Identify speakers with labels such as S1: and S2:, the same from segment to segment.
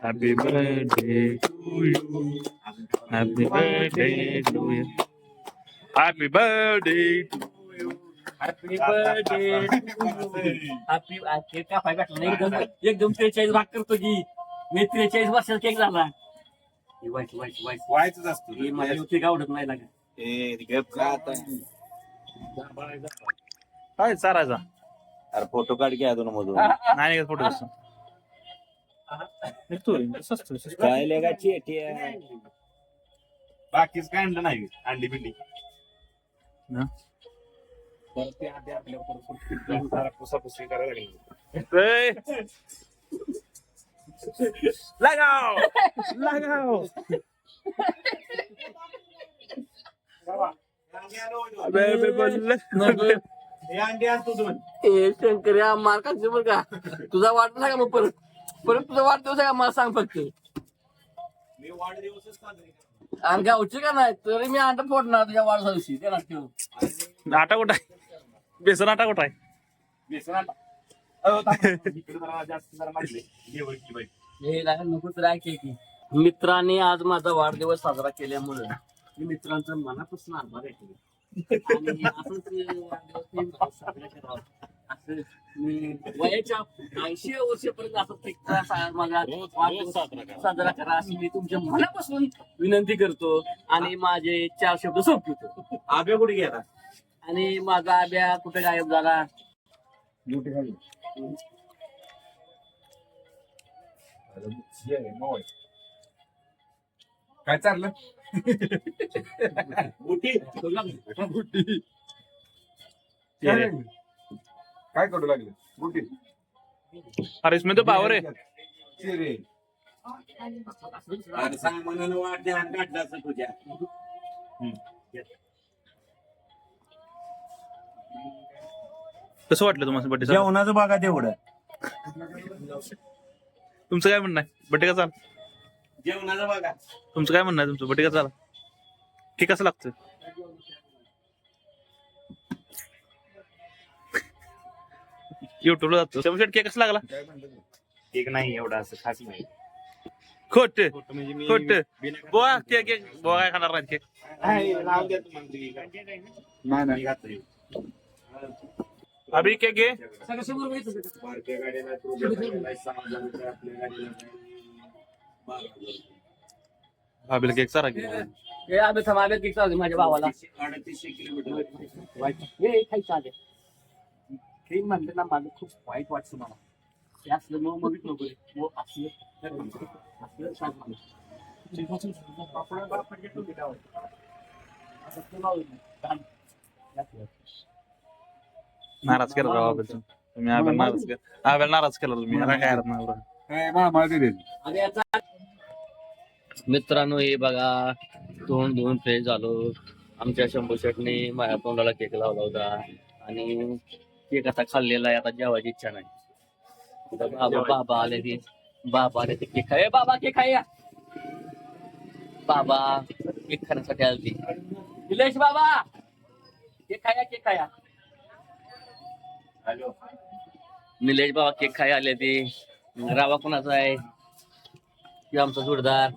S1: Happy birthday to you. Happy birthday to you. Happy birthday to you.
S2: Happy birthday happy cake कापाय भेटला नाही एकदम 43 भाग करतो की मी 43 वर्षाचा केक झाला
S3: व्हायचंच असतो
S2: ही माझ्या केक आवडत नाही लागा
S1: काय चारायचा
S3: अरे फोटो काढ की अजून मधून
S1: नाही फोटो कसं
S3: काय लेगा चेटी
S4: बाकीच काय आणलं नाही अंडी बिंडी
S1: ना?
S4: परत ते आधी आपल्या जरा पुसापुसी करायला लागली
S1: लगाव लगाव
S4: हे अंडी आणतो दोन
S2: ए शंकर्या मार खायचं बरं का तुझा वाढ नाही का मग परत तुझा वाढदिवस आहे का मला सांग फक्त
S4: मी वाढदिवसच साजरी करतो.
S2: आणि गावची का नाही तरी मी अंडा फोडणार तुझ्या वाढदिवशी ते ठेव
S1: आटा कुठं आहे बेसन आटा कुठं आहे
S4: बेसन आटा. अहो, थांबा. इकडे जरा जास्त जरा मारले जेवण की बाई
S2: हे नाही नको तर ऐक की मित्रांनी आज माझा वाढदिवस साजरा केल्यामुळे मी मित्रांचं मनापासून आभार आहे आणि असंच वाढदिवस नेहमी साजरा करावा. असं मी वयाच्या 80 वर्षापर्यंत असं माझा वाढदिवस साजरा करा अशी मी तुमच्या मनापासून विनंती करतो आणि माझे 4 शब्द संपवतो.
S4: आब्या कुठे गेला
S2: आणि माझा आब्या कुठे गायब झाला
S4: काय चाललं काय करू लागले बुटी
S1: अरे इसमें तो पावर है
S4: चिरे
S3: अरे सामानानं वाढते आणि काढलं असं तुझ्या
S1: कसं वाटलं तुम्हाला बड्डे
S3: जेवणाचं बघा तेवढं
S1: तुमचं काय म्हणणं आहे बड्डे कसा झाला
S3: जेवणाचं बघा
S1: तुमचं काय म्हणणं आहे तुमचं बड्डे कसा झाला की कसं लागतं युट्यूबला जातो शंभर केक कसं लागला
S4: एक नाही एवढा असं खास नाही
S1: खोट
S4: म्हणजे मी
S1: खोट बोवा केक केक बोवा काय खाणार नाही केक
S4: लावून द्या तुम्हाला नाही घातली
S1: अभि केक घे
S2: सगळं समोर माहित होतं.
S4: बारक्या गाडीला आपल्या गाडीला
S1: अभिला केक सारा घे
S2: हे आबे थांब आबे केक चालू माझ्या भावाला
S3: 3800 किलोमीटर
S2: हे खायचं आले हे म्हणलं ना माझं खूप वाईट वाटतं मला ते असलं मग बघित नको रे. मग असलं सांग
S1: नाराज केला राव अभिल तुम्ही अभिल नाराज केला अभिल नाराज केला तुम्ही आता काय अर्थ नाही मित्रांनो हे बघा तोंड धुवून फ्रेश झालो आमच्या शंभू शेटने माझ्या तोंडाला केक लावला होता आणि केक आता खाल्लेला आहे आता जेवायची इच्छा नाही बाबा आले ते केक खाय बाबा केक खाया बाबा केक खाण्यासाठी आले निलेश बाबा केक खाया निलेश बाबा केक खाय आले ते रावा कोणाचा आहे कि आमचा जोडदार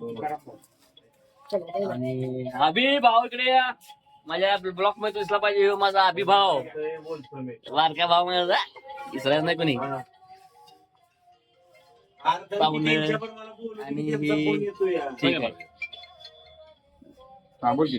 S1: आणि अभि भाऊ इकडे या माझ्या ब्लॉक मध्ये दिसला पाहिजे ह्यो माझा अभिभाव वारक्या भाव माझा इसरायला नाही कोणी पाहुणे आणि ही ठीक आहे
S4: हा बोल की